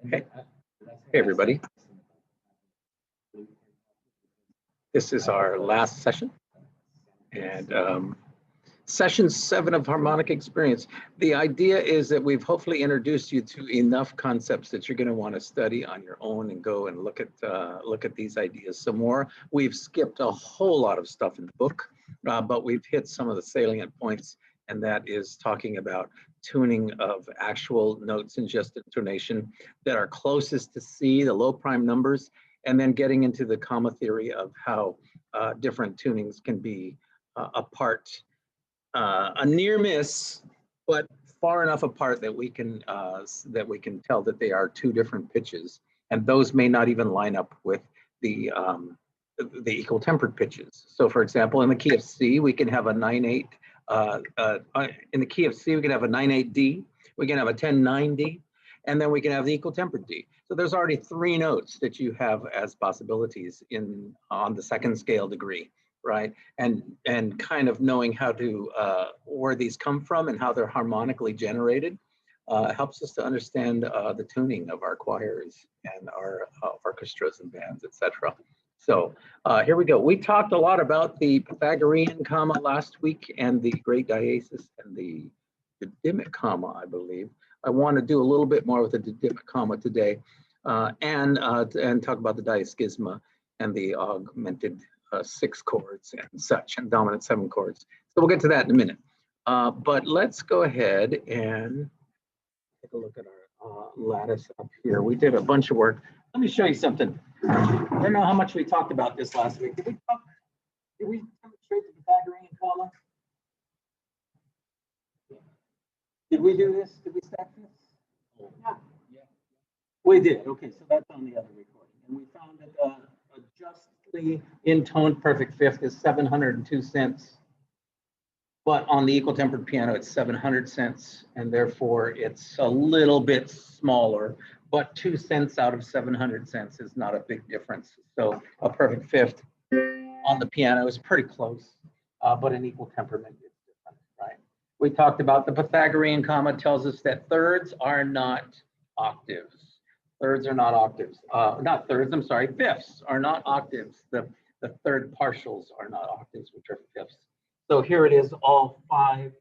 Okay. Hey, everybody. This is our last session, and session 7 of Harmonic Experience. The idea is that we've hopefully introduced you to enough concepts that you're going to want to study on your own and go and look at these ideas some more. We've skipped a whole lot of stuff in the book, but we've hit some of the salient points, and that is talking about tuning of actual notes in just intonation that are closest to C, the low prime numbers, and then getting into the comma theory of how different tunings can be apart. A near miss, but far enough apart that we can tell that they are two different pitches, and those may not even line up with the equal tempered pitches. So, for example, in the key of C, we can have a 9/8. In the key of C, we can have a 9/8 D. We can have a 10/9 D, and then we can have the equal tempered D. So there's already 3 notes that you have as possibilities on the second scale degree. Right, and kind of knowing how to where these come from and how they're harmonically generated helps us to understand the tuning of our choirs and our orchestras and bands, etc. So here we go. We talked a lot about the Pythagorean comma last week and the great diesis and the didymic comma, I believe. I want to do a little bit more with the didymic comma today, and talk about the diaschisma and the augmented 6 chords and such, and dominant 7 chords. So we'll get to that in a minute. But let's go ahead and take a look at our lattice up here. We did a bunch of work. Let me show you something. I don't know how much we talked about this last week. Did we demonstrate the Pythagorean comma? Did we do this? Did we stack this? Yeah. We did. Okay, so that's on the other recording. And we found that a justly intoned perfect fifth is 702 cents. But on the equal tempered piano, it's 700 cents. And therefore, it's a little bit smaller. But 2 cents out of 700 cents is not a big difference. So a perfect fifth on the piano is pretty close. But in equal temperament, it's different, right? We talked about the Pythagorean comma tells us that thirds are not octaves. Thirds are not octaves. Not thirds, I'm sorry, fifths are not octaves. The third partials are not octaves, which are fifths. So here it is, all 5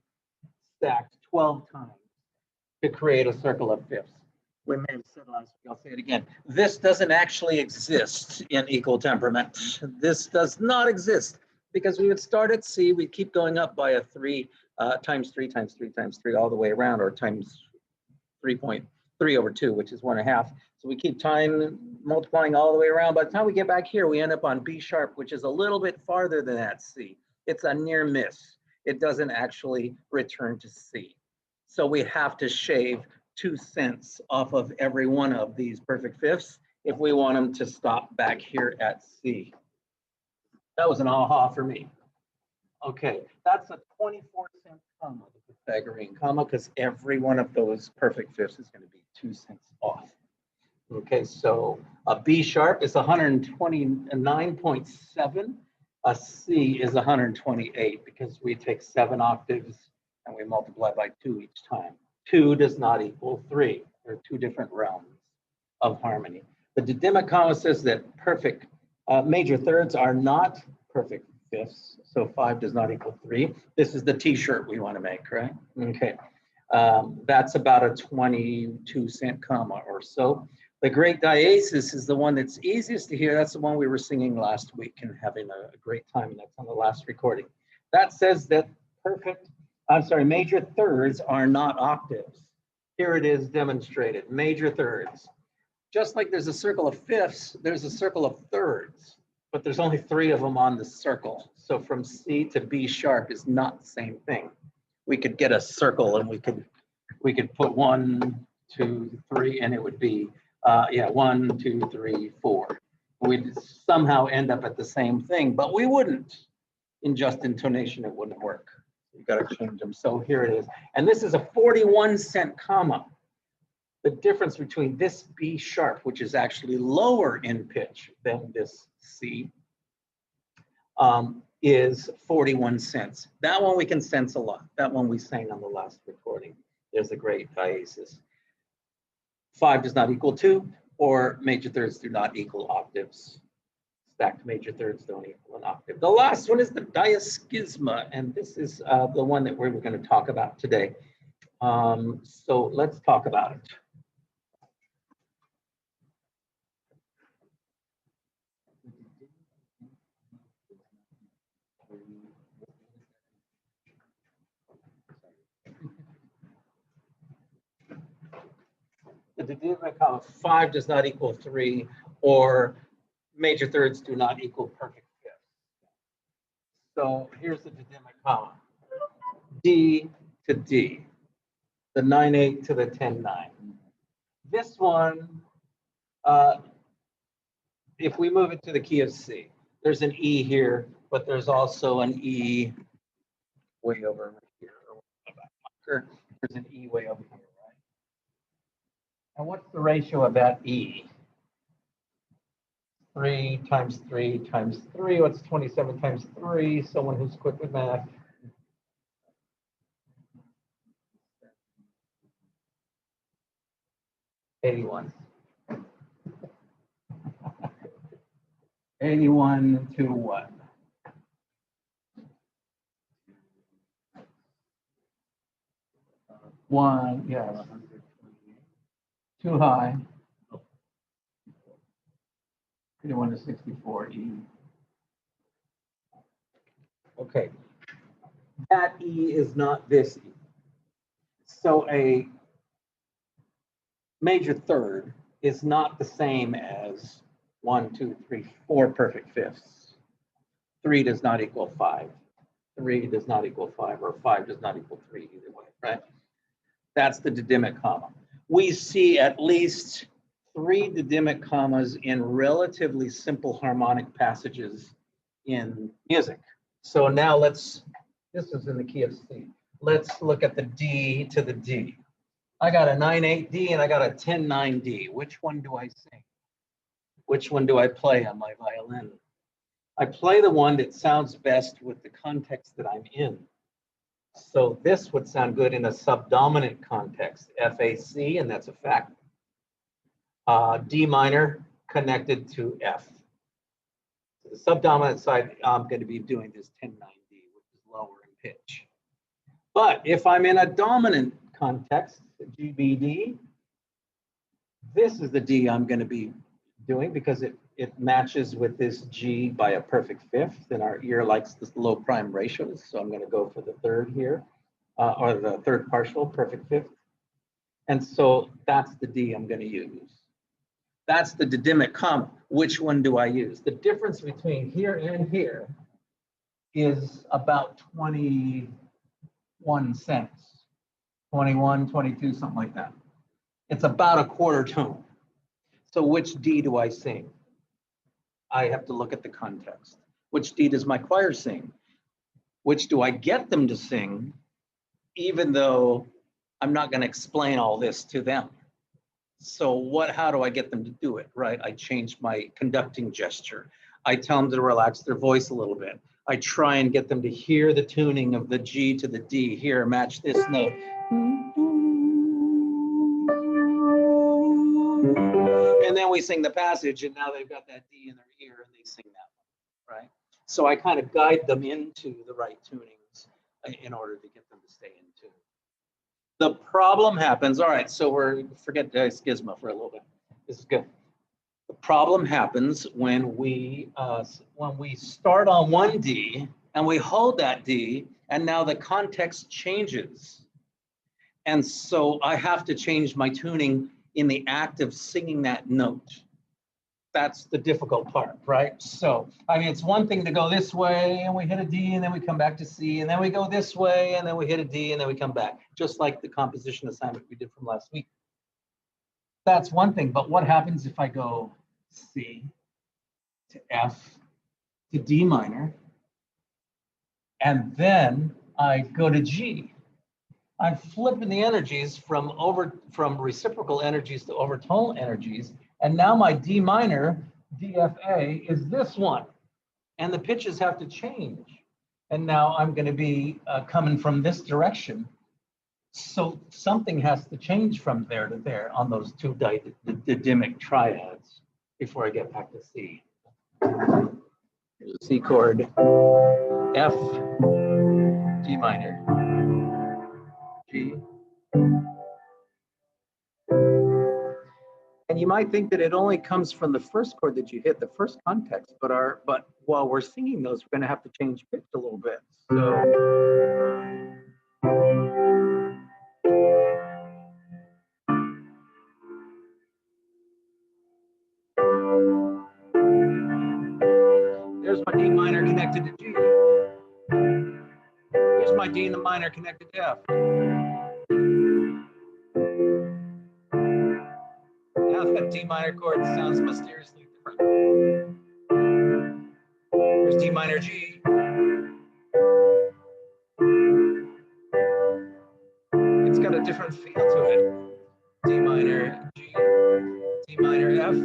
stacked 12 times to create a circle of fifths. We may have said last week, I'll say it again. This doesn't actually exist in equal temperament. This does not exist because we would start at C, we'd keep going up by a 3 times 3 times 3 times 3 all the way around, or times 3.3 over 2, which is 1.5. So we keep multiplying all the way around. By the time we get back here, we end up on B sharp, which is a little bit farther than that C. It's a near miss. It doesn't actually return to C. So we have to shave 2 cents off of every one of these perfect fifths if we want them to stop back here at C. That was an aha for me. Okay, that's a 24-cent comma, the Pythagorean comma, because every one of those perfect fifths is going to be 2 cents off. Okay, so a B sharp is 129.7. A C is 128 because we take 7 octaves and we multiply by 2 each time. 2 does not equal 3. There are 2 different realms of harmony. The didymic comma says that perfect major thirds are not perfect fifths. So 5 does not equal 3. This is the t-shirt we want to make, right? Okay. That's about a 22-cent comma or so. The great diesis is the one that's easiest to hear. That's the one we were singing last week and having a great time, and that's on the last recording. That says that major thirds are not octaves. Here it is demonstrated, major thirds. Just like there's a circle of fifths, there's a circle of thirds, but there's only 3 of them on the circle. So from C to B sharp is not the same thing. We could get a circle and we could put 1, 2, 3, and it would be 1, 2, 3, 4. We'd somehow end up at the same thing, but we wouldn't. In just intonation, it wouldn't work. You've got to change them. So here it is. And this is a 41-cent comma. The difference between this B sharp, which is actually lower in pitch than this C, is 41 cents. That one we can sense a lot. That one we sang on the last recording. There's a great diesis. 5 does not equal 2, or major thirds do not equal octaves. Stacked major thirds don't equal an octave. The last one is the diaschisma, and this is the one that we're going to talk about today. So let's talk about it. The didymic comma 5 does not equal 3, or major thirds do not equal perfect fifths. So here's the didymic comma. D to D, the 9/8 to the 10/9. This one, if we move it to the key of C, there's an E here, but there's also an E way over here. There's an E way over here, right? And what's the ratio of that E? 3 times 3 times 3. What's 27 times 3? Someone who's quick with math. 81. 81 to what? One, yes. Too high. 81 to 64 E. Okay. That E is not this E. So a major third is not the same as 1, 2, 3, 4 perfect fifths. 3 does not equal 5. 3 does not equal 5, or 5 does not equal 3 either way, right? That's the didymic comma. We see at least 3 didymic commas in relatively simple harmonic passages in music. So now this is in the key of C. Let's look at the D to the D. I got a 9/8 D and I got a 10/9 D. Which one do I sing? Which one do I play on my violin? I play the one that sounds best with the context that I'm in. So this would sound good in a subdominant context, FAC, and that's a fact. D minor connected to F. So the subdominant side, I'm going to be doing this 10/9 D, which is lower in pitch. But if I'm in a dominant context, GBD, this is the D I'm going to be doing because it matches with this G by a perfect fifth, and our ear likes the low prime ratios. So I'm going to go for the third here, or the third partial, perfect fifth. And so that's the D I'm going to use. That's the didymic comma. Which one do I use? The difference between here and here is about 21 cents, 21, 22, something like that. It's about a quarter tone. So which D do I sing? I have to look at the context. Which D does my choir sing? Which do I get them to sing, even though I'm not going to explain all this to them? So how do I get them to do it, right? I change my conducting gesture. I tell them to relax their voice a little bit. I try and get them to hear the tuning of the G to the D. Here, match this note. And then we sing the passage, and now they've got that D in their ear, and they sing that one, right? So I kind of guide them into the right tunings in order to get them to stay in tune. The problem happens, all right, so forget diaschisma for a little bit. This is good. The problem happens when we start on one D and we hold that D, and now the context changes. And so I have to change my tuning in the act of singing that note. That's the difficult part, right? So, I mean, it's one thing to go this way and we hit a D and then we come back to C, and then we go this way and then we hit a D and then we come back, just like the composition assignment we did from last week. That's one thing, but what happens if I go C to F to D minor, and then I go to G? I'm flipping the energies from reciprocal energies to overtonal energies, and now my D minor, DFA, is this one, and the pitches have to change. And now I'm going to be coming from this direction. So something has to change from there to there on those two didymic triads before I get back to C. Here's a C chord, F, G minor, G. And you might think that it only comes from the first chord that you hit, the first context, but while we're singing those, we're going to have to change pitch a little bit. So there's my D minor connected to G. Here's my D in the minor connected to F. Now that D minor chord sounds mysteriously different. Here's D minor G. It's got a different feel to it. D minor G, D minor F.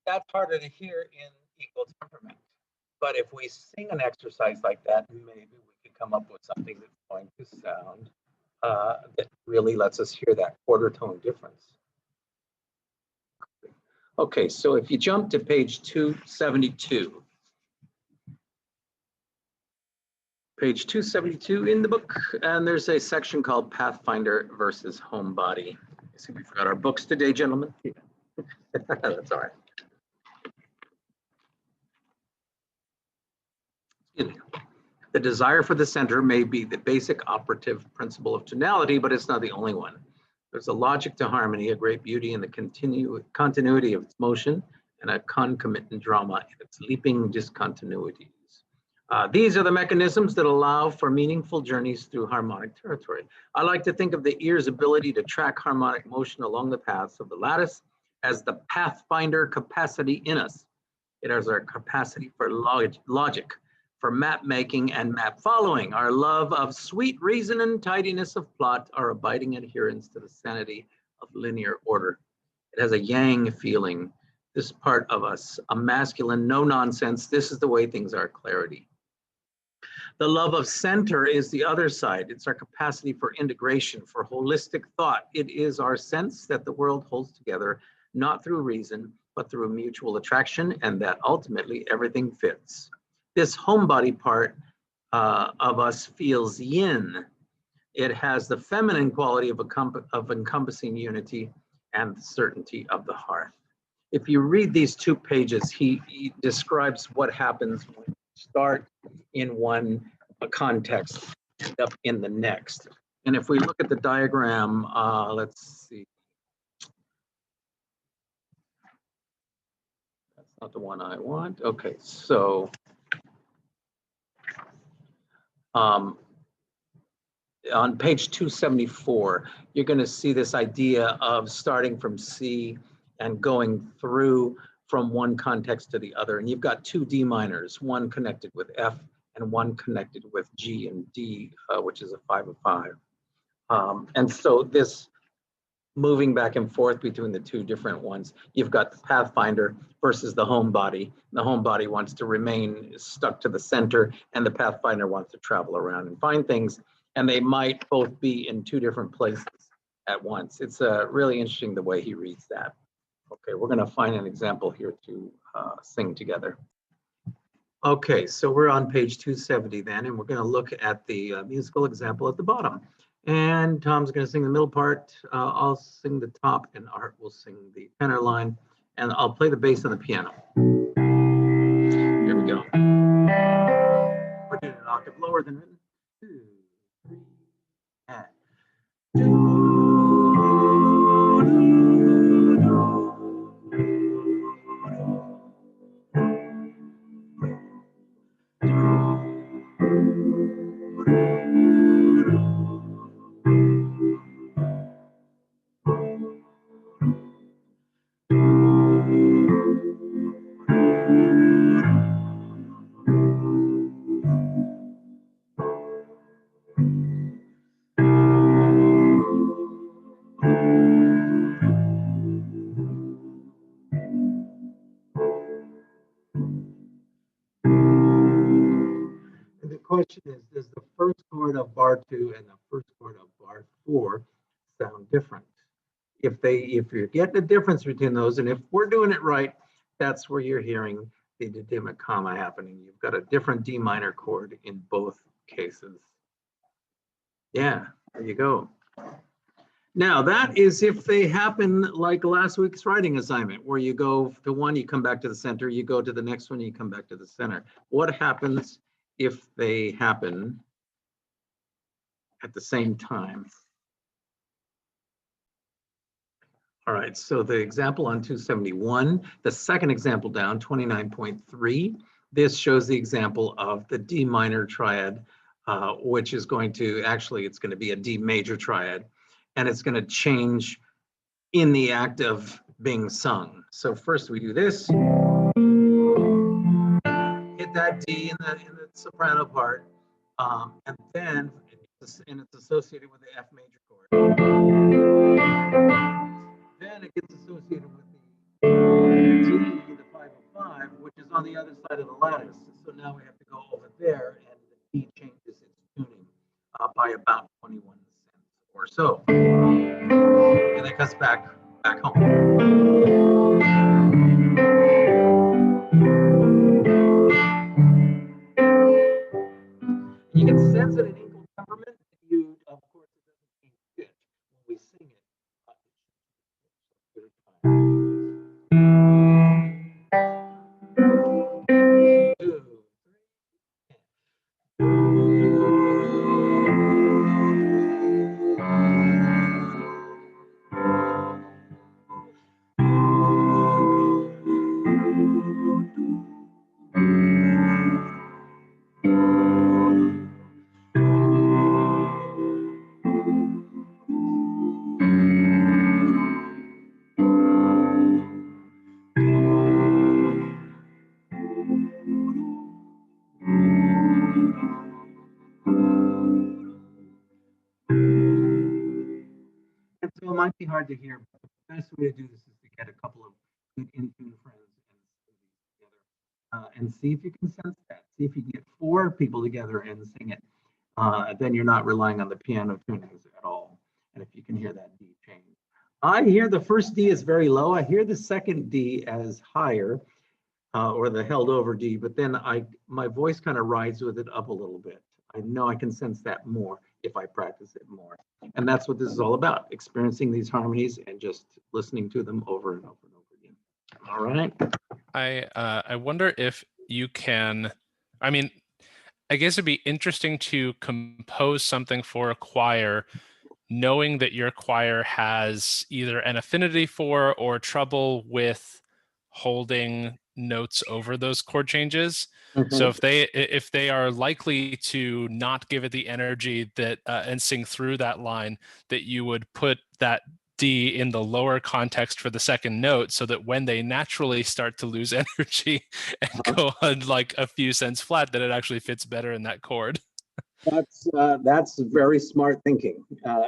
That's harder to hear in equal temperament. But if we sing an exercise like that, maybe we could come up with something that's going to sound that really lets us hear that quarter tone difference. Okay, so if you jump to page 272. Page 272 in the book, and there's a section called Pathfinder versus Homebody. I see we forgot our books today, gentlemen. That's all right. Excuse me. The desire for the center may be the basic operative principle of tonality, but it's not the only one. There's a logic to harmony, a great beauty in the continuity of its motion, and a concomitant drama in its leaping discontinuities. These are the mechanisms that allow for meaningful journeys through harmonic territory. I like to think of the ear's ability to track harmonic motion along the paths of the lattice as the pathfinder capacity in us. It is our capacity for logic, for map making and map following, our love of sweet reason and tidiness of plot, our abiding adherence to the sanity of linear order. It has a yang feeling, this part of us, a masculine, no nonsense, this is the way things are, clarity. The love of center is the other side. It's our capacity for integration, for holistic thought. It is our sense that the world holds together, not through reason, but through mutual attraction, and that ultimately everything fits. This homebody part of us feels yin. It has the feminine quality of encompassing unity and the certainty of the hearth. If you read these 2 pages, he describes what happens when you start in one context, end up in the next. And if we look at the diagram, let's see. That's not the one I want. Okay, so on page 274, you're going to see this idea of starting from C and going through from one context to the other. And you've got 2 D minors, one connected with F and one connected with G and D, which is a 5 of 5. And so this moving back and forth between the 2 different ones, you've got the pathfinder versus the homebody. The homebody wants to remain stuck to the center, and the pathfinder wants to travel around and find things. And they might both be in 2 different places at once. It's really interesting the way he reads that. Okay, we're going to find an example here to sing together. Okay, so we're on page 270 then, and we're going to look at the musical example at the bottom. And Tom's going to sing the middle part. I'll sing the top, and Art will sing the tenor line, and I'll play the bass on the piano. Here we go. We're doing an octave lower than written. 2, 3, and 2. question is, does the first chord of bar 2 and the first chord of bar 4 sound different? If you're getting a difference between those, and if we're doing it right, that's where you're hearing the didymmic comma happening. You've got a different D minor chord in both cases. Yeah, there you go. Now that is if they happen like last week's writing assignment, where you go to one, you come back to the center, you go to the next one, you come back to the center. What happens if they happen at the same time? All right, so the example on 271, the second example down, 29.3, this shows the example of the D minor triad, which is going to, actually, it's going to be a D major triad, and it's going to change in the act of being sung. So first we do this, hit that D in the soprano part, and then it's associated with the F major chord. Then it gets associated with the D, the 505, which is on the other side of the lattice. So now we have to go over there, and the D changes its tuning by about 21 cents or so. And it cuts back home. You can sense it in equal temperament. Of course, it doesn't change pitch when we sing it. So it might be hard to hear, but the best way to do this is to get a couple of good in-tune friends and sing these together, and see if you can sense that. See if you can get 4 people together and sing it. Then you're not relying on the piano tunings at all. And if you can hear that D change. I hear the first D is very low. I hear the second D as higher, or the held over D, but then my voice kind of rides with it up a little bit. I know I can sense that more if I practice it more. And that's what this is all about, experiencing these harmonies and just listening to them over and over and over again. All right. I wonder if you can, I mean, I guess it'd be interesting to compose something for a choir, knowing that your choir has either an affinity for or trouble with holding notes over those chord changes. So if they are likely to not give it the energy that and sing through that line, that you would put that D in the lower context for the second note, so that when they naturally start to lose energy and go on like a few cents flat, that it actually fits better in that chord. That's very smart thinking,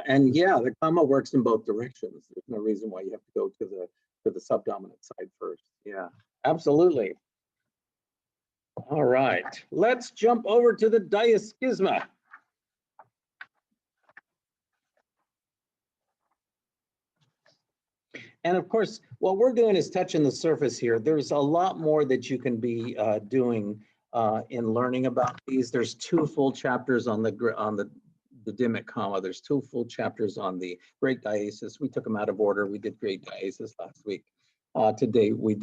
and yeah, the comma works in both directions. There's no reason why you have to go to the subdominant side first. Yeah, absolutely. All right, let's jump over to the diaschisma. And of course, what we're doing is touching the surface here. There's a lot more that you can be doing in learning about these. There's 2 full chapters on the didymmic comma. There's 2 full chapters on the great diaesis. We took them out of order. We did great diaesis last week. Today we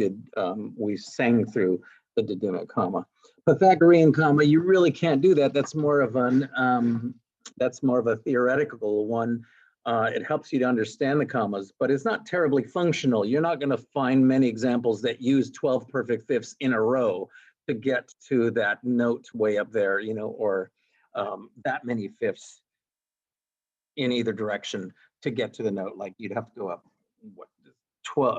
sang through the didymmic comma. Pythagorean comma, you really can't do that. That's more of a theoretical one. It helps you to understand the commas, but it's not terribly functional. You're not going to find many examples that use 12 perfect fifths in a row to get to that note way up there, you know, or that many fifths in either direction to get to the note. Like you'd have to go up, what,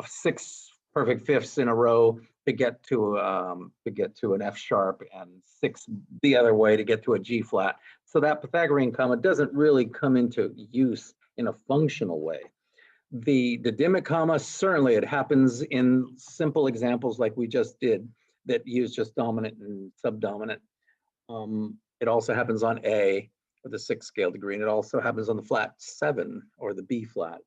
6 perfect fifths in a row to get to an F sharp, and 6 the other way to get to a G flat. So that Pythagorean comma doesn't really come into use in a functional way. The didymmic comma, certainly it happens in simple examples like we just did that use just dominant and subdominant. It also happens on A, or the 6th scale degree, and it also happens on the flat 7 or the B flat.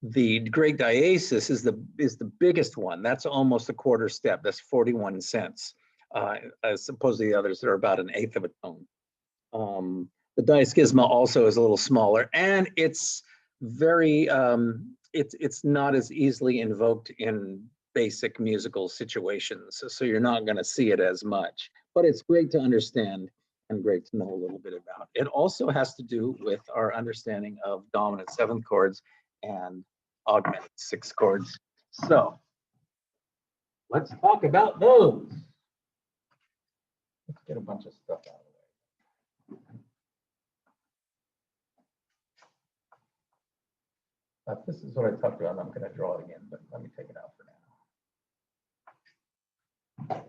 The great diasis is the biggest one. That's almost a quarter step. That's 41 cents. As opposed to the others that are about an eighth of a tone. The diaschisma also is a little smaller, and it's very it's not as easily invoked in basic musical situations, so you're not going to see it as much. But it's great to understand and great to know a little bit about. It also has to do with our understanding of dominant 7th chords and augmented 6th chords. So let's talk about those. Let's get a bunch of stuff out of the way. This is what I talked about. I'm going to draw it again, but let me take it out for now.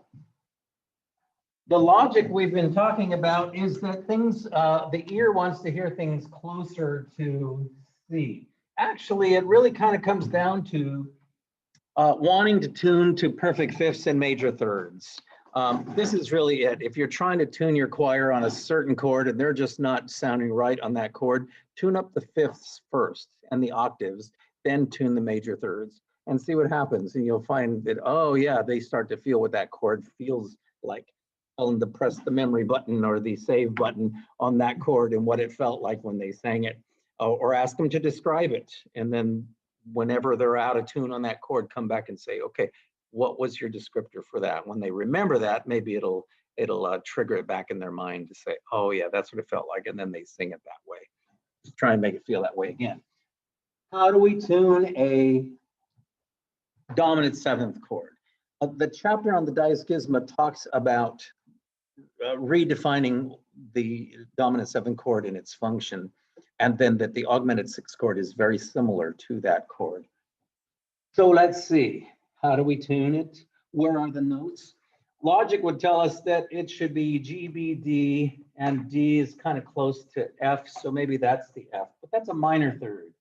The logic we've been talking about is that things, the ear wants to hear things closer to C. Actually, it really kind of comes down to wanting to tune to perfect fifths and major thirds. This is really it. If you're trying to tune your choir on a certain chord and they're just not sounding right on that chord, tune up the fifths first and the octaves, then tune the major thirds and see what happens. And you'll find that, oh yeah, they start to feel what that chord feels like. Tell them to press the memory button or the save button on that chord and what it felt like when they sang it, or ask them to describe it. And then whenever they're out of tune on that chord, come back and say, okay, what was your descriptor for that? When they remember that, maybe it'll trigger it back in their mind to say, oh yeah, that's what it felt like. And then they sing it that way. Just try and make it feel that way again. How do we tune a dominant 7th chord? The chapter on the diaschisma talks about redefining the dominant 7th chord and its function, and then that the augmented 6th chord is very similar to that chord. So let's see. How do we tune it? Where are the notes? Logic would tell us that it should be G, B, D, and D is kind of close to F, so maybe that's the F, but that's a minor third.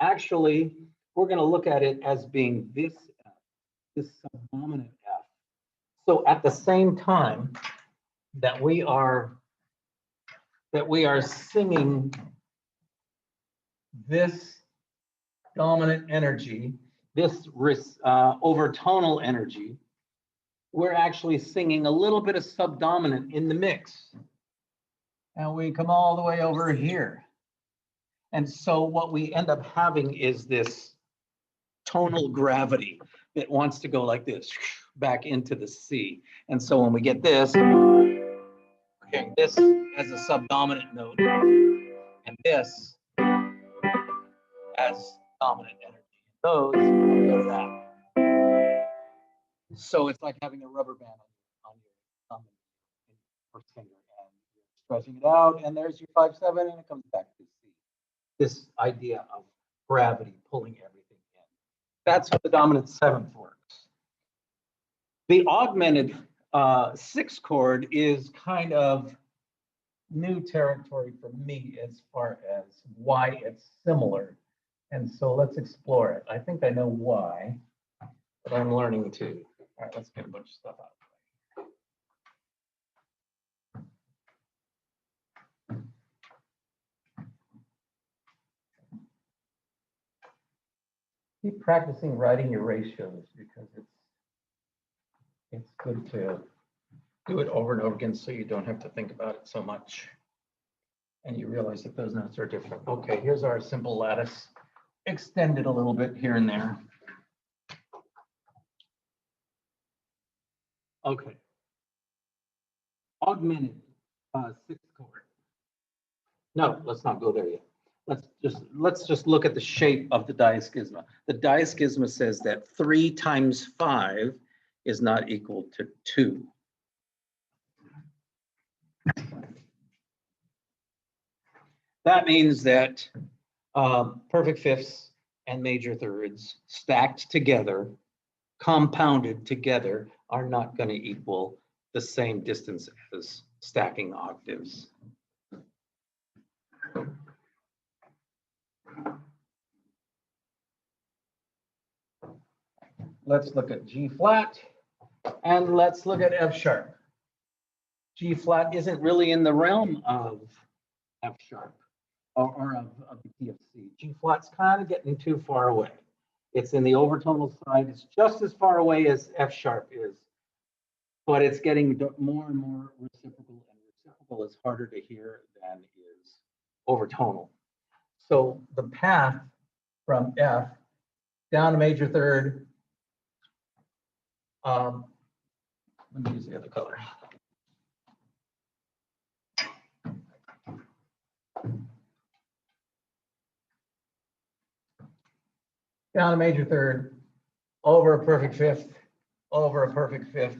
Actually, we're going to look at it as being this F, this subdominant F. So at the same time that we are singing this dominant energy, this overtonal energy, we're actually singing a little bit of subdominant in the mix. And we come all the way over here. And so what we end up having is this tonal gravity that wants to go like this, back into the C. And so when we get this, we're hearing this as a subdominant note, and this as dominant energy. Those go to that. So it's like having a rubber band on your thumb or finger, and you're stretching it out, and there's your 5/7, and it comes back to C. This idea of gravity pulling everything in. That's how the dominant 7th works. The augmented 6th chord is kind of new territory for me as far as why it's similar. And so let's explore it. I think I know why, but I'm learning too. All right, let's get a bunch of stuff out. Keep practicing writing your ratios because it's good to do it over and over again so you don't have to think about it so much. And you realize that those notes are different. Okay, here's our simple lattice. Extend it a little bit here and there. Okay. Augmented 6th chord. No, let's not go there yet. Let's just look at the shape of the diaschisma. The diaschisma says that 3 times 5 is not equal to 2. That means that perfect fifths and major thirds stacked together, compounded together, are not going to equal the same distance as stacking octaves. Let's look at G flat and let's look at F sharp. G flat isn't really in the realm of F sharp or of the key of C. G flat's kind of getting too far away. It's in the overtonal side. It's just as far away as F sharp is, but it's getting more and more reciprocal, and reciprocal is harder to hear than is overtonal. So the path from F down to major third, let me use the other color. Down a major third, over a perfect fifth, over a perfect fifth,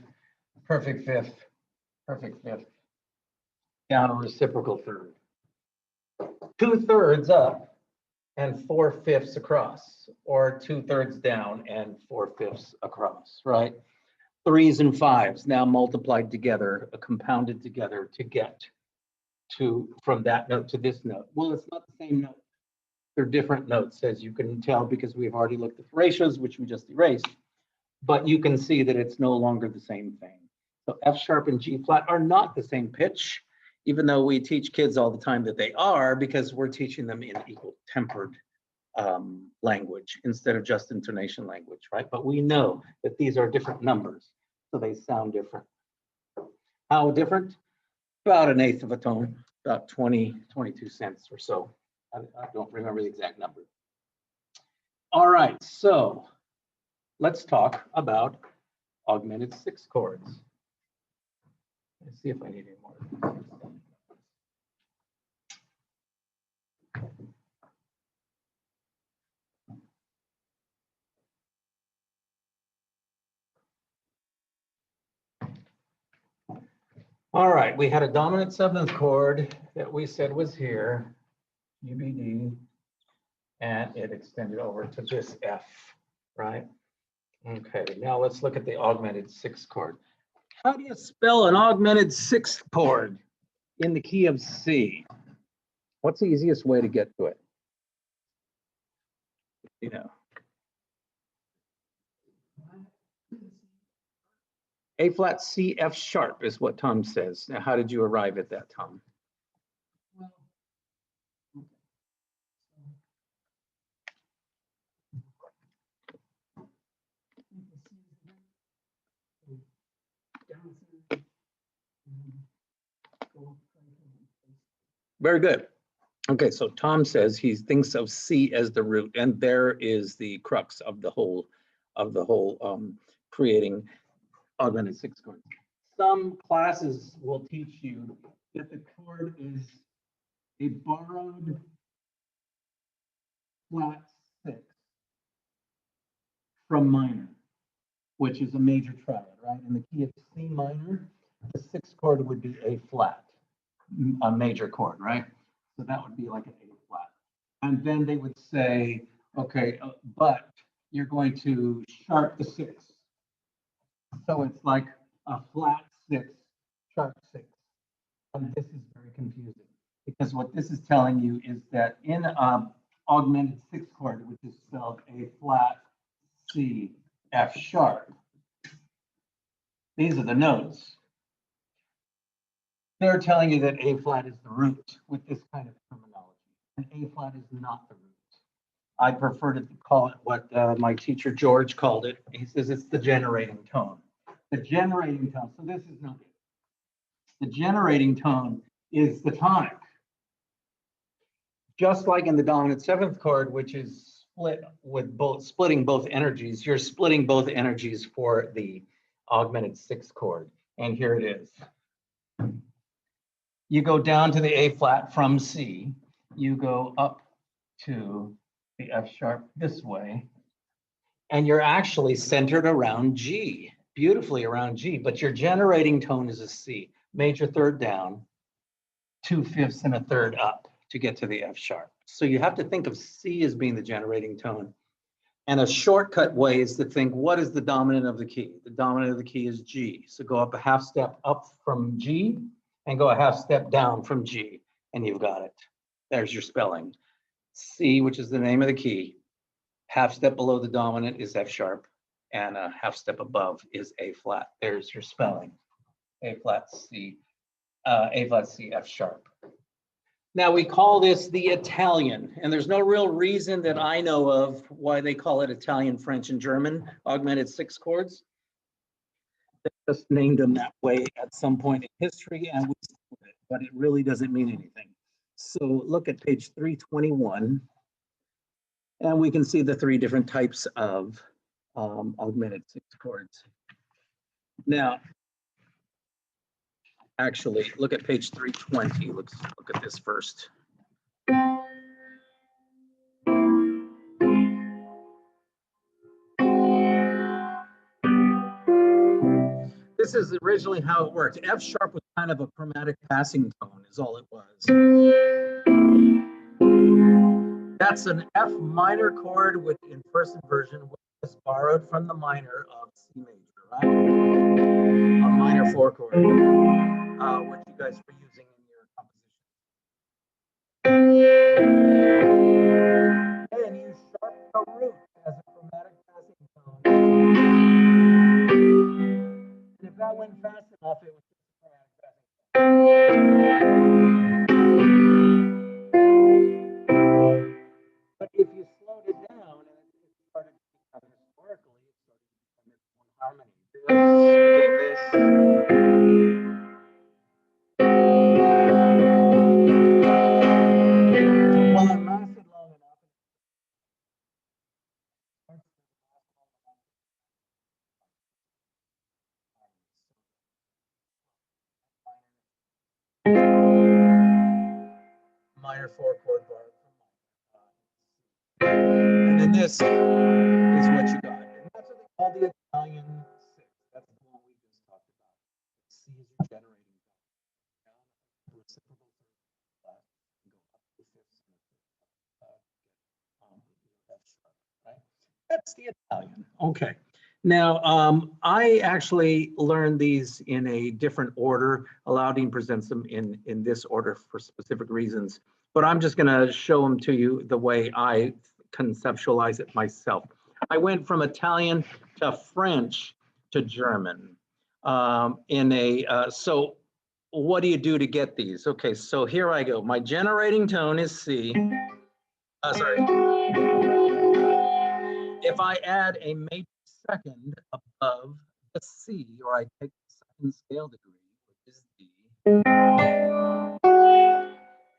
perfect fifth, perfect fifth, down a reciprocal third. 2/3 up and 4/5 across, or 2/3 down and 4/5 across, right? 3s and 5s now multiplied together, compounded together to get to from that note to this note. Well, it's not the same note. They're different notes, as you can tell, because we've already looked at the ratios, which we just erased. But you can see that it's no longer the same thing. So F sharp and G flat are not the same pitch, even though we teach kids all the time that they are, because we're teaching them in equal tempered language instead of just intonation language, right? But we know that these are different numbers, so they sound different. How different? About 1/8 of a tone, about 22 cents or so. I don't remember the exact number. All right, so let's talk about augmented 6 chords. Let's see if I need any more. All right, we had a dominant 7th chord that we said was here, UBD, and it extended over to this F, right? Okay, now let's look at the augmented 6th chord. How do you spell an augmented 6th chord in the key of C? What's the easiest way to get to it? You know, A flat, C, F sharp is what Tom says. Now, how did you arrive at that, Tom? Very good. Okay, so Tom says he thinks of C as the root, and there is the crux of the whole creating augmented 6 chords. Some classes will teach you that the chord is a borrowed flat 6 from minor, which is a major triad, right? In the key of C minor, the 6th chord would be A flat, a major chord, right? So that would be like an A flat. And then they would say, okay, but you're going to sharp the 6. So it's like a flat 6, sharp 6. And this is very confusing, because what this is telling you is that in augmented 6 chord, which is spelled A flat, C, F sharp, these are the notes. They're telling you that A flat is the root with this kind of terminology, and A flat is not the root. I prefer to call it what my teacher George called it. He says it's the generating tone. The generating tone, so this is no good. The generating tone is the tonic. Just like in the dominant 7th chord, which is split with splitting both energies, you're splitting both energies for the augmented 6th chord. And here it is. You go down to the A flat from C, you go up to the F sharp this way, and you're actually centered around G, beautifully around G, but your generating tone is a C, major third down, 2/5 and a third up to get to the F sharp. So you have to think of C as being the generating tone. And a shortcut way is to think, what is the dominant of the key? The dominant of the key is G. So go up a half step up from G and go a half step down from G, and you've got it. There's your spelling. C, which is the name of the key, half step below the dominant is F sharp, and a half step above is A flat. There's your spelling. A flat, C, A flat C, F sharp. Now we call this the Italian, and there's no real reason that I know of why they call it Italian, French, and German augmented six chords. They just named them that way at some point in history, and we stick with it, but it really doesn't mean anything. So look at page 321, and we can see the three different types of augmented six chords. Now, actually, look at page 320. Let's look at this first. This is originally how it worked. F sharp was kind of a chromatic passing tone, is all it was. That's an F minor chord, which in first inversion was borrowed from the minor of C major, right? A minor 4 chord, which you guys were using in your composition. And you sharpen the root as a chromatic passing tone. And if that went fast enough, it was just a chromatic passing tone. But if you slowed it down and it started to become historically, it started to become its own harmony. This. Well, it lasted long enough. Minor 4 chord bar. And then this is what you got. And that's what they call the Italian 6. That's the one we just talked about. C is your generating down, reciprocal third flat, and go up to fifths and F sharp, right? That's the Italian. Okay. Now, I actually learned these in a different order. Aladdin presents them in this order for specific reasons, but I'm just going to show them to you the way I conceptualize it myself. I went from Italian to French to German. So what do you do to get these? Okay, so here I go. My generating tone is C. Sorry. If I add a major second above the C, or I take the second scale degree, which is D,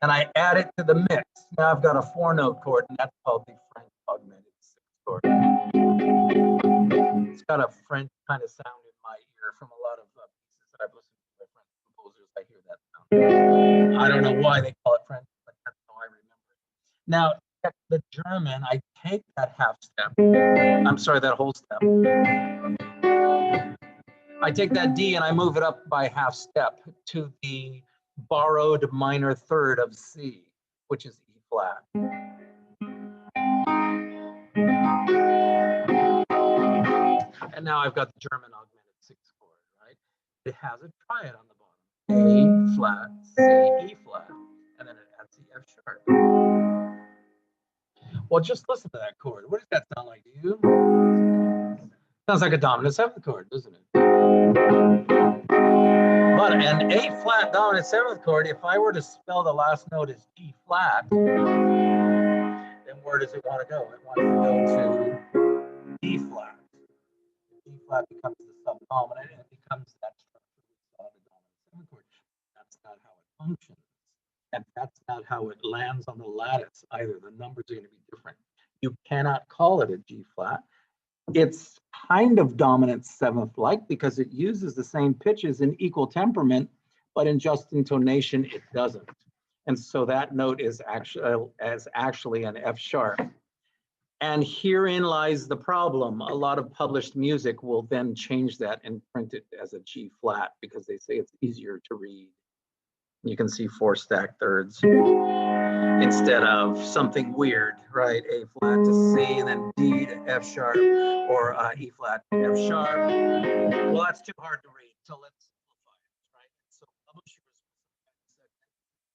and I add it to the mix, now I've got a 4-note chord, and that's called the French augmented 6 chord. It's got a French kind of sound in my ear from a lot of pieces that I've listened to by French composers. I hear that sound. I don't know why they call it French, but that's how I remember it. Now, the German, I take that half step. I'm sorry, that whole step. I take that D and I move it up by half step to the borrowed minor third of C, which is E flat. And now I've got the German augmented 6 chord, right? It has a triad on the bottom. A flat, C, E flat, and then it adds the F sharp. Well, just listen to that chord. What does that sound like to you? Sounds like a dominant 7th chord, doesn't it? But an A flat dominant 7th chord, if I were to spell the last note as G flat, then where does it want to go? It wants to go to D flat. D flat becomes the subdominant and it becomes that structure we saw the dominant 7th chord. That's not how it functions. And that's not how it lands on the lattice either. The numbers are going to be different. You cannot call it a G flat. It's kind of dominant 7th like because it uses the same pitches in equal temperament, but in just intonation, it doesn't. And so that note is actually an F sharp. And herein lies the problem. A lot of published music will then change that and print it as a G flat because they say it's easier to read. You can see 4 stacked thirds instead of something weird, right? A flat to C and then D to F sharp or E flat to F sharp. Well, that's too hard to read. So let's simplify it, right? So publishers,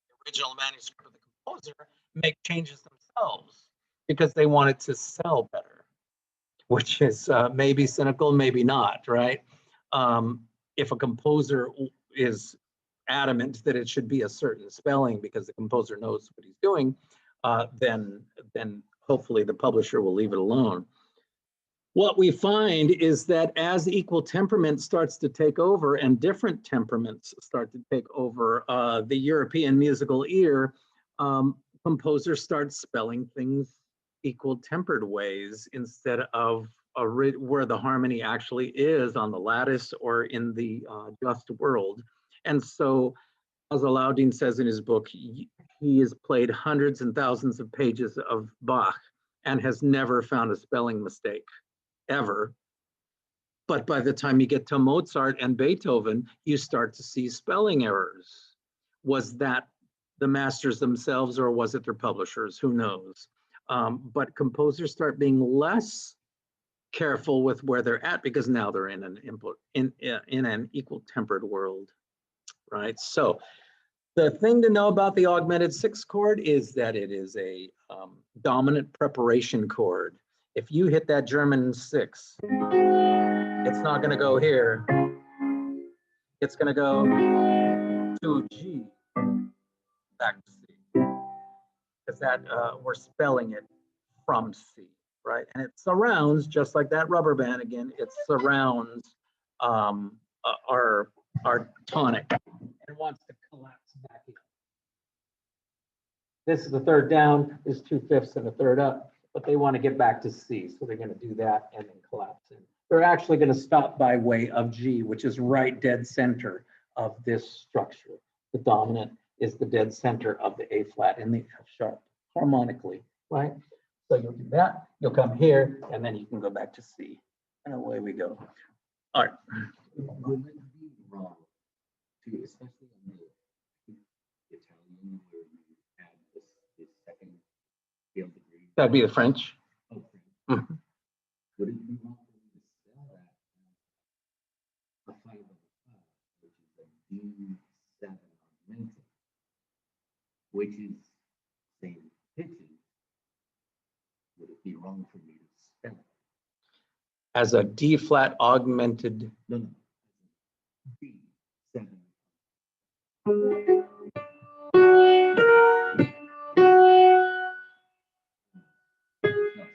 the original manuscript of the composer, make changes themselves because they want it to sell better, which is maybe cynical, maybe not, right? If a composer is adamant that it should be a certain spelling because the composer knows what he's doing, then hopefully the publisher will leave it alone. What we find is that as equal temperament starts to take over and different temperaments start to take over the European musical ear, composers start spelling things equal tempered ways instead of where the harmony actually is on the lattice or in the just world. And so, as Alaudin says in his book, he has played hundreds and thousands of pages of Bach and has never found a spelling mistake, ever. But by the time you get to Mozart and Beethoven, you start to see spelling errors. Was that the masters themselves or was it their publishers? Who knows? But composers start being less careful with where they're at because now they're in an equal tempered world, right? So the thing to know about the augmented sixth chord is that it is a dominant preparation chord. If you hit that German six, it's not going to go here. It's going to go to G, back to C, because that we're spelling it from C, right? And it surrounds, just like that rubber band again, it surrounds our tonic and wants to collapse back in. This is the third down, this is 2/5 and a third up, but they want to get back to C, so they're going to do that and then collapse in. They're actually going to stop by way of G, which is right dead center of this structure. The dominant is the dead center of the A flat and the F sharp harmonically, right? So you'll do that, you'll come here, and then you can go back to C. And away we go. All right. Would it be wrong to, especially in the Italian where you add this second scale degree? That'd be the French. Oh, Mhm. Would it be wrong for me to spell that as a 5 of 5, which is a D7 augmented, which is same pitches? Would it be wrong for me to spell it? As a D flat augmented. No. D7. No,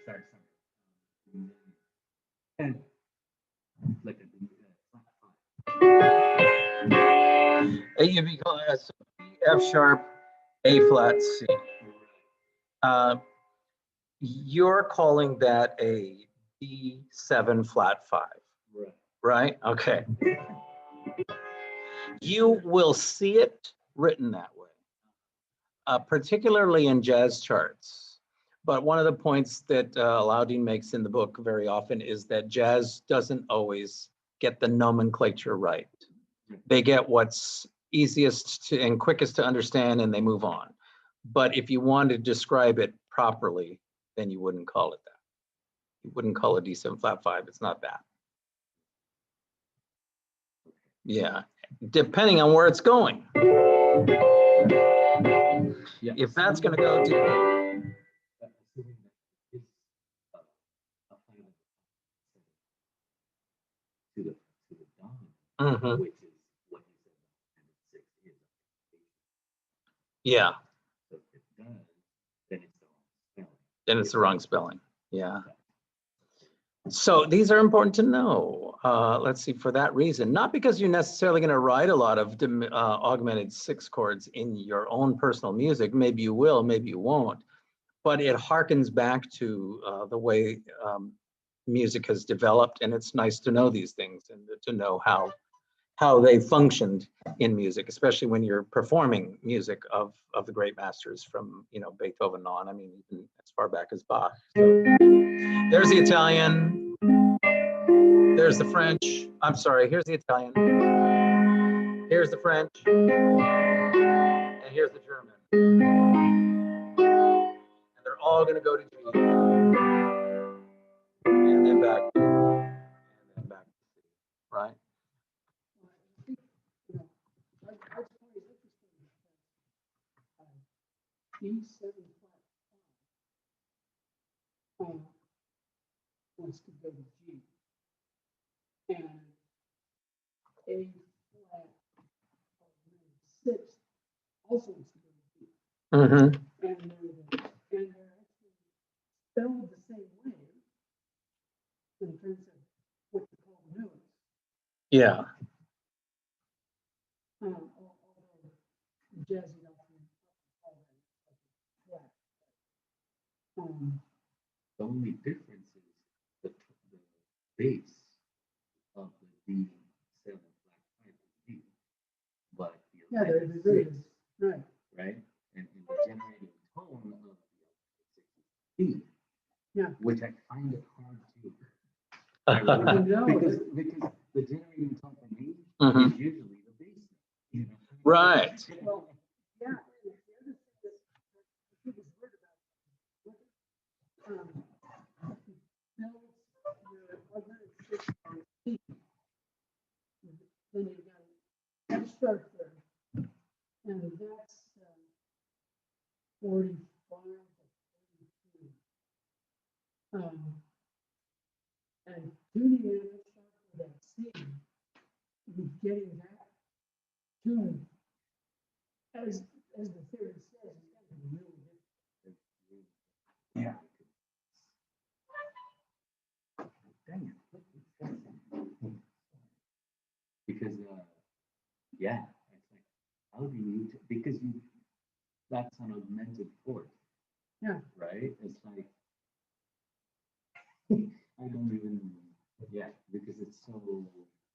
sorry. And like a flat 5. F sharp, A flat, C. You're calling that a D7 flat 5, Right. right? Okay. You will see it written that way, particularly in jazz charts. But one of the points that Alaudin makes in the book very often is that jazz doesn't always get the nomenclature right. They get what's easiest to and quickest to understand and they move on. But if you want to describe it properly, then you wouldn't call it that. You wouldn't call it D7 flat 5. It's not that. Yeah, depending on where it's going. Yeah. If that's going to go to the dominant, Mhm. which is what you said, and 6 is. Yeah, So if it does, then it's the wrong spelling. then it's the wrong spelling. Yeah. So these are important to know. Let's see, for that reason, not because you're necessarily going to write a lot of augmented six chords in your own personal music. Maybe you will, maybe you won't. But it harkens back to the way music has developed, and it's nice to know these things and to know how they functioned in music, especially when you're performing music of the great masters from Beethoven on. I mean, even as far back as Bach. So there's the Italian. There's the French. I'm sorry. Here's the Italian. Here's the French. And here's the German. And they're all going to go to G. And then back. And then back to C. Right? D7 flat wants to go to G, and A flat also wants to go to B. Mm-hmm. And they're actually spelled the same way in terms of what you call notes. Yeah. Although jazzy often call them flat. The only difference is the base of the D7 flat 5 is D, but the Yeah, they're 11 very, 6, right. right? And the generating tone of the 6 is D, Yeah. which I find it hard to. I know. because the generating tone for me Mhm. is usually the bass. You know? Right. Well, yeah, and the other thing that I think is weird about builds your augmented six on C. Then you've got F sharp there, and that's 45 to 42. And tuning in F sharp for that C, you're getting that tune. As the theory says, it's got to be really different. Yeah. Dang it. Because, yeah, it's like, how do you, because that's an augmented fourth. Yeah. Right? It's like, I don't even, yeah, because it's so,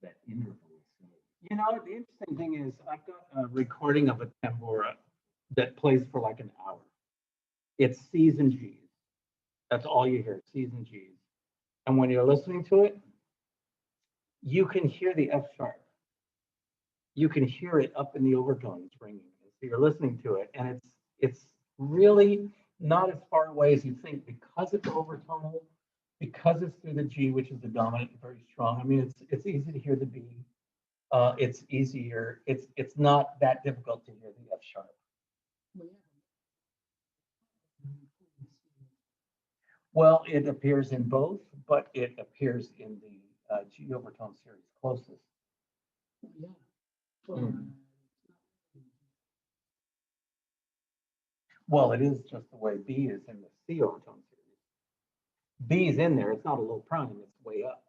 that interval is so. You know, the interesting thing is I've got a recording of a tambura that plays for like an hour. It's C's and G's. That's all you hear, C's and G's. And when you're listening to it, you can hear the F sharp. You can hear it up in the overtones ringing. So you're listening to it, and it's really not as far away as you think because it's overtonal, because it's through the G, which is the dominant, very strong. I mean, it's easy to hear the B. It's easier. It's not that difficult to hear the F sharp. Well, it appears in both, but it appears in the G overtone series closest. Yeah. Well, it is just the way B is in the C overtone series. B is in there. It's not a low prime. It's way up.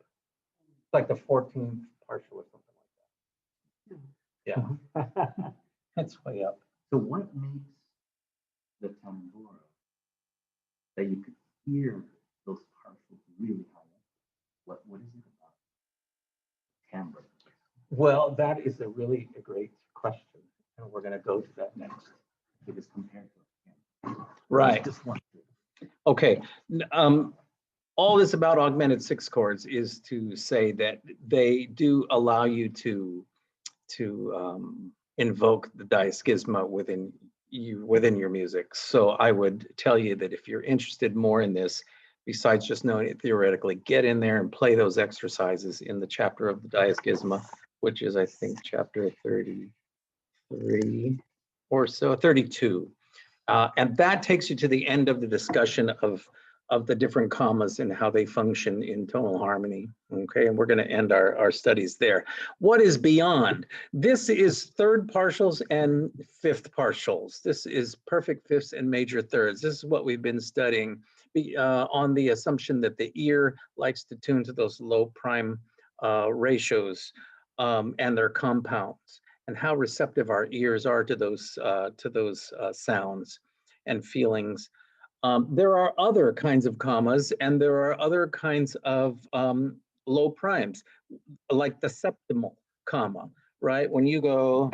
It's like the 14th partial or something like that. Yeah. It's way up. So what makes the tambura that you could hear those partials really high up? What is it about timbre? Well, that is a great question. And we're going to go to that next. Because compared to Right. just one. Okay. All this about augmented six chords is to say that they do allow you to invoke the diaschisma within your music. So I would tell you that if you're interested more in this, besides just knowing it theoretically, get in there and play those exercises in the chapter of the diaschisma, which is, I think, chapter 33 or so, 32. And that takes you to the end of the discussion of the different commas and how they function in tonal harmony. Okay, and we're going to end our studies there. What is beyond? This is third partials and fifth partials. This is perfect fifths and major thirds. This is what we've been studying on the assumption that the ear likes to tune to those low prime ratios and their compounds, and how receptive our ears are to those sounds and feelings. There are other kinds of commas, and there are other kinds of low primes, like the septimal comma, right? When you go,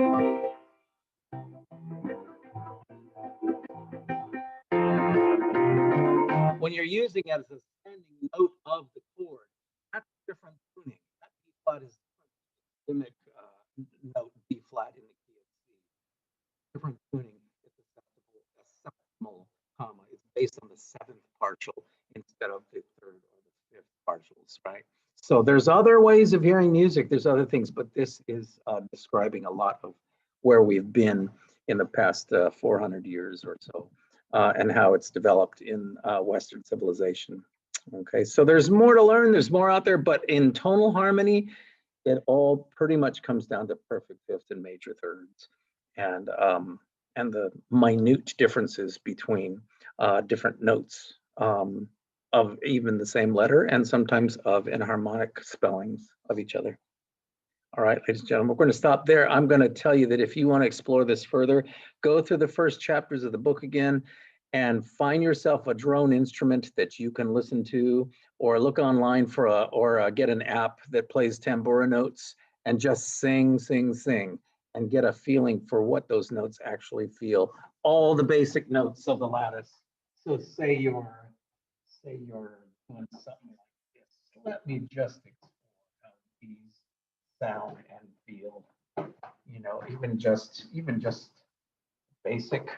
when you're using it as a standing note of the chord, that's different tuning. That B flat is rhythmic note B flat in the key of C. Different tuning. It's a septimal comma. It's based on the seventh partial instead of the third or the fifth partials, right? So there's other ways of hearing music. There's other things, but this is describing a lot of where we've been in the past 400 years or so, and how it's developed in Western civilization. Okay, so there's more to learn. There's more out there, but in tonal harmony, it all pretty much comes down to perfect fifths and major thirds, and and the minute differences between different notes of even the same letter and sometimes of enharmonic spellings of each other. All right, ladies and gentlemen, we're going to stop there. I'm going to tell you that if you want to explore this further, go through the first chapters of the book again and find yourself a drone instrument that you can listen to, or look online for get an app that plays tambura notes and just sing, sing, sing, and get a feeling for what those notes actually feel. All the basic notes of the lattice. So say you're doing something like this. Let me just explore how these sound and feel. You know, even just basic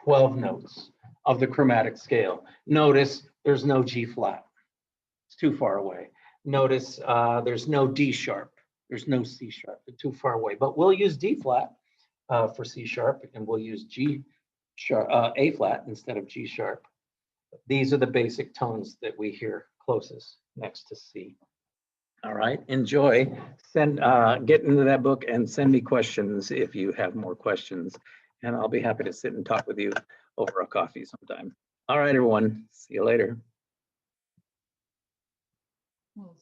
12 notes of the chromatic scale. Notice there's no G flat. It's too far away. Notice there's no D sharp. There's no C sharp. They're too far away. But we'll use D flat for C sharp, and we'll use G sharp, A flat instead of G sharp. These are the basic tones that we hear closest next to C. All right, enjoy. Get into that book and send me questions if you have more questions. And I'll be happy to sit and talk with you over a coffee sometime. All right, everyone. See you later. Well,